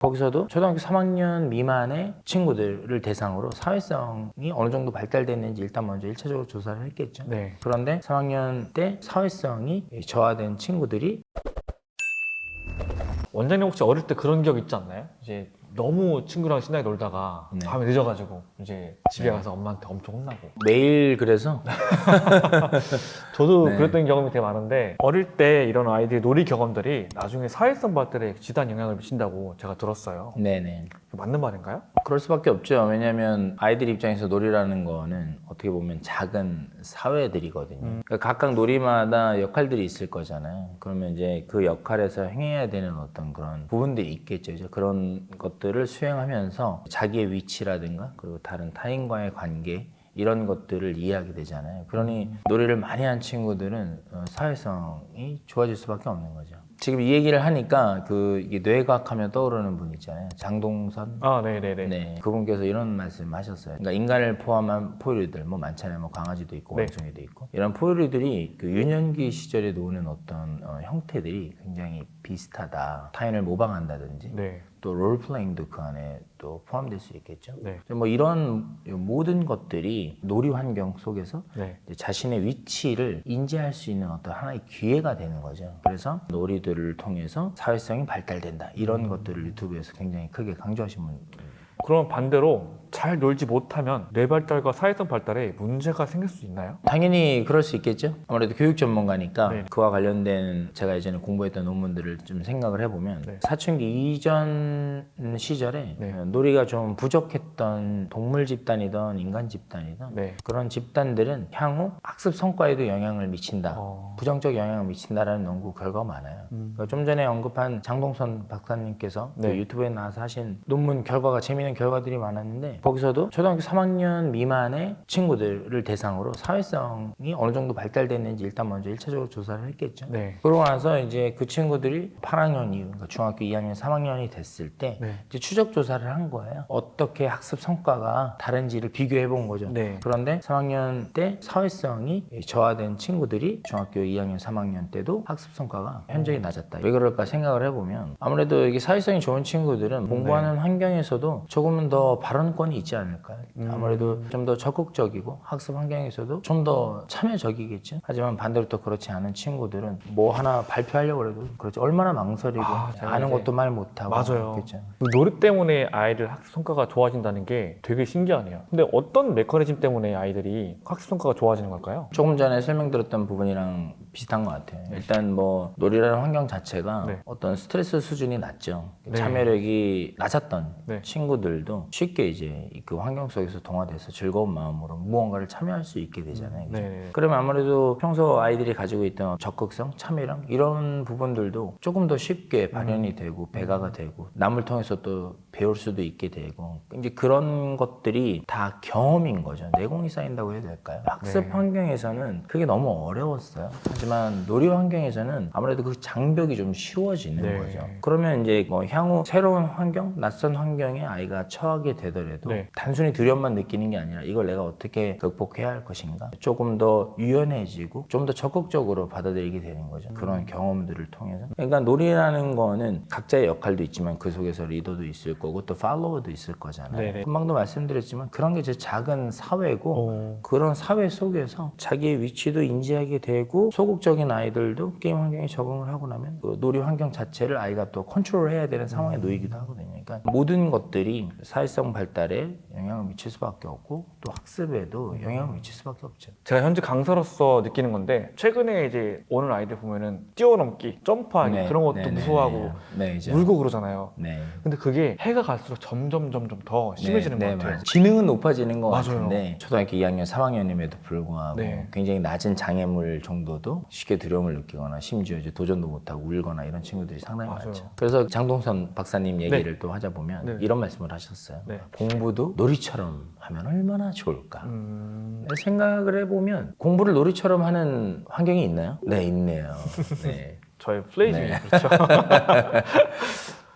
거기서도 초등학교 3학년 미만의 친구들을 대상으로 사회성이 어느 정도 발달됐는지 일단 먼저 1차적으로 조사를 했겠죠. 네. 그런데 3학년 때 사회성이 저하된 친구들이 원장님 혹시 어릴 때 그런 기억 있지 않나요? 이제 너무 친구랑 신나게 놀다가 네. 밤에 늦어가지고 이제 집에 네. 가서 엄마한테 엄청 혼나고. 매일 그래서 저도 네. 그랬던 경험이 되게 많은데 어릴 때 이런 아이들의 놀이 경험들이 나중에 사회성 발달에 지단 영향을 미친다고 제가 들었어요. 네네. 맞는 말인가요? 그럴 수밖에 없죠. 왜냐하면 아이들 입장에서 놀이라는 거는 어떻게 보면 작은 사회들이거든요. 그러니까 각각 놀이마다 역할들이 있을 거잖아요. 그러면 이제 그 역할에서 행해야 되는 어떤 그런 부분들이 있겠죠. 이제 그런 것들을 수행하면서 자기의 위치라든가 그리고 다른 타인과의 관계 이런 것들을 이해하게 되잖아요. 그러니 놀이를 많이 한 친구들은 사회성이 좋아질 수밖에 없는 거죠. 지금 이 얘기를 하니까 이게 뇌과학 하면 떠오르는 분 있잖아요. 장동선. 아, 네네네. 네, 그분께서 이런 말씀 하셨어요. 그러니까 인간을 포함한 포유류들, 뭐 많잖아요. 뭐 강아지도 있고, 네. 원숭이도 있고. 이런 포유류들이 그 유년기 시절에 노는 어떤 형태들이 굉장히 비슷하다. 타인을 모방한다든지, 네. 또 롤플레잉도 그 안에 또 포함될 수 있겠죠. 네. 뭐 이런 모든 것들이 놀이 환경 속에서 네. 이제 자신의 위치를 인지할 수 있는 어떤 하나의 기회가 되는 거죠. 그래서 놀이들을 통해서 사회성이 발달된다. 이런 것들을 유튜브에서 굉장히 크게 강조하신 분. 그럼 반대로 잘 놀지 못하면 뇌 발달과 사회성 발달에 문제가 생길 수 있나요? 당연히 그럴 수 있겠죠. 아무래도 교육 전문가니까 네. 그와 관련된 제가 예전에 공부했던 논문들을 좀 생각을 해보면 네. 사춘기 이전 시절에 네. 놀이가 좀 부족했던 동물 집단이든 인간 집단이든 네. 그런 집단들은 향후 학습 성과에도 영향을 미친다. 부정적 영향을 미친다라는 연구 결과가 많아요. 그러니까 좀 전에 언급한 장동선 박사님께서 네. 그 유튜브에 나와서 하신 논문 결과가 재미있는 결과들이 많았는데 거기서도 초등학교 3학년 미만의 친구들을 대상으로 사회성이 어느 정도 발달됐는지 일단 먼저 1차적으로 조사를 했겠죠. 네. 그러고 나서 이제 그 친구들이 8학년 이후, 그러니까 중학교 2학년, 3학년이 됐을 때 네. 이제 추적 조사를 한 거예요. 어떻게 학습 성과가 다른지를 비교해 본 거죠. 네. 그런데 3학년 때 사회성이 저하된 친구들이 중학교 2학년, 3학년 때도 학습 성과가 현저히 낮았다. 왜 그럴까 생각을 해보면 아무래도 이게 사회성이 좋은 친구들은 공부하는 환경에서도 조금은 더 발언권이 있지 않을까요? 아무래도 좀 더 적극적이고 학습 환경에서도 좀 더 참여적이겠죠. 하지만 반대로 또 그렇지 않은 친구들은 뭐 하나 발표하려고 해도 그렇지 얼마나 망설이고 제가 아는 이제 것도 말 못하고 맞아요. 그렇겠죠. 그 놀이 때문에 아이들 학습 성과가 좋아진다는 게 되게 신기하네요. 근데 어떤 메커니즘 때문에 아이들이 학습 성과가 좋아지는 걸까요? 조금 전에 설명드렸던 부분이랑 비슷한 것 같아요. 일단 뭐 놀이라는 환경 자체가 네. 어떤 스트레스 수준이 낮죠. 네. 참여력이 낮았던 네. 친구들도 쉽게 이제 그 환경 속에서 동화돼서 즐거운 마음으로 무언가를 참여할 수 있게 되잖아요. 그죠? 네. 그러면 아무래도 평소 아이들이 가지고 있던 적극성, 참여력 이런 부분들도 조금 더 쉽게 발현이 되고 배가가 되고 남을 통해서 또 배울 수도 있게 되고 이제 그런 것들이 다 경험인 거죠. 내공이 쌓인다고 해야 될까요? 학습 네. 환경에서는 그게 너무 어려웠어요. 하지만 놀이 환경에서는 아무래도 그 장벽이 좀 쉬워지는 네. 거죠. 그러면 이제 뭐 향후 새로운 환경, 낯선 환경에 아이가 처하게 되더라도 네. 단순히 두려움만 느끼는 게 아니라 이걸 내가 어떻게 극복해야 할 것인가 조금 더 유연해지고 좀 더 적극적으로 받아들이게 되는 거죠. 그런 경험들을 통해서. 그러니까 놀이라는 거는 각자의 역할도 있지만 그 속에서 리더도 있을 거고 또 팔로워도 있을 거잖아요. 네네. 금방도 말씀드렸지만 그런 게 제 작은 사회고 그런 사회 속에서 자기의 위치도 인지하게 되고 소극적인 아이들도 게임 환경에 적응을 하고 나면 그 놀이 환경 자체를 아이가 또 컨트롤해야 되는 상황에 놓이기도 하거든요. 그러니까 모든 것들이 사회성 발달에 영향을 미칠 수밖에 없고 또 학습에도 영향을 미칠 수밖에 없죠. 제가 현재 강사로서 느끼는 건데 최근에 이제 오는 아이들 보면은 뛰어넘기, 점프하기 네, 그런 것도 네, 네, 무서워하고 네, 이제. 울고 그러잖아요. 네. 근데 그게 해가 갈수록 점점 더 심해지는 것 같아요. 맞아요. 지능은 높아지는 것 맞아요. 같은데 초등학교 2학년, 3학년임에도 불구하고 네. 굉장히 낮은 장애물 정도도 쉽게 두려움을 느끼거나 심지어 이제 도전도 못하고 울거나 이런 친구들이 상당히 맞아요. 많죠. 그래서 장동선 박사님 얘기를 또 하자 보면 네. 이런 말씀을 하셨어요. 네. 공부도 놀이처럼 하면 얼마나 좋을까. 생각을 해보면 공부를 놀이처럼 하는 환경이 있나요? 네, 있네요. 네. 저의 플레이즘이 네. 그렇죠.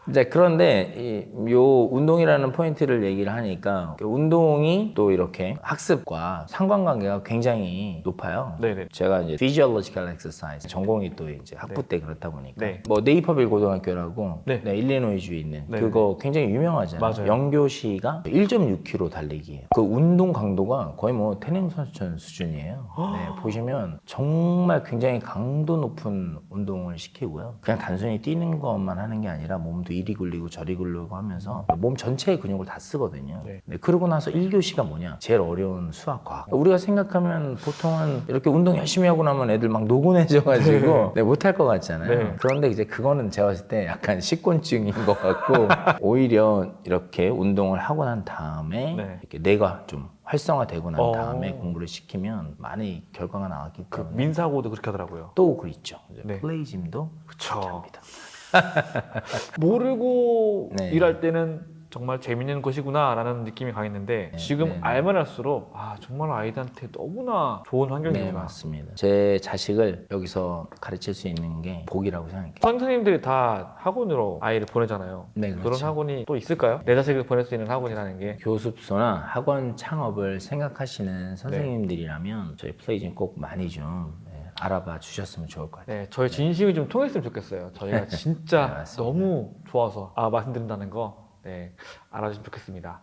이제 그런데 요 운동이라는 포인트를 얘기를 하니까 그 운동이 또 이렇게 학습과 상관관계가 굉장히 높아요. 네네. 제가 이제 physiological exercise 전공이 또 이제 학부 때 그렇다 보니까 네. 뭐 네이퍼빌 고등학교라고 네. 일리노이주에 있는 네, 그거 굉장히 유명하잖아요. 맞아요. 영교시가 1.6km 달리기예요. 그 운동 강도가 거의 뭐 태릉 선수촌 수준이에요. 네, 보시면 정말 굉장히 강도 높은 운동을 시키고요. 그냥 단순히 뛰는 것만 하는 게 아니라 몸도 이리 굴리고 저리 굴리고 하면서 몸 전체의 근육을 다 쓰거든요. 네. 네, 그러고 나서 1교시가 뭐냐? 제일 어려운 수학과. 우리가 생각하면 보통은 이렇게 운동 열심히 하고 나면 애들 막 노곤해져가지고 네, 못할 것 같잖아요. 네. 그런데 이제 그거는 제가 봤을 때 약간 식곤증인 것 같고 오히려 이렇게 운동을 하고 난 다음에 네. 이렇게 뇌가 좀 활성화되고 난 어. 다음에 공부를 시키면 많이 결과가 나왔기 그 때문에 민사고도 그렇게 하더라고요. 또 그렇죠. 네. 플레이짐도 그쵸. 그렇게 합니다. 모르고 네. 일할 때는 정말 재밌는 것이구나라는 느낌이 강했는데 네, 지금 네, 네. 알면 할수록 정말 아이들한테 너무나 좋은 네, 환경이구나. 맞습니다. 제 자식을 여기서 가르칠 수 있는 게 복이라고 생각해요. 선생님들이 다 학원으로 아이를 보내잖아요. 네, 그런 그렇죠. 학원이 또 있을까요? 내 자식을 보낼 수 있는 학원이라는 게. 교습소나 학원 창업을 생각하시는 선생님들이라면 저희 플레이짐 꼭 많이 좀 알아봐 주셨으면 좋을 것 같아요. 네, 저희 진심이 좀 통했으면 좋겠어요. 저희가 진짜 네, 맞습니다. 너무 좋아서 말씀드린다는 거 알아주시면 좋겠습니다.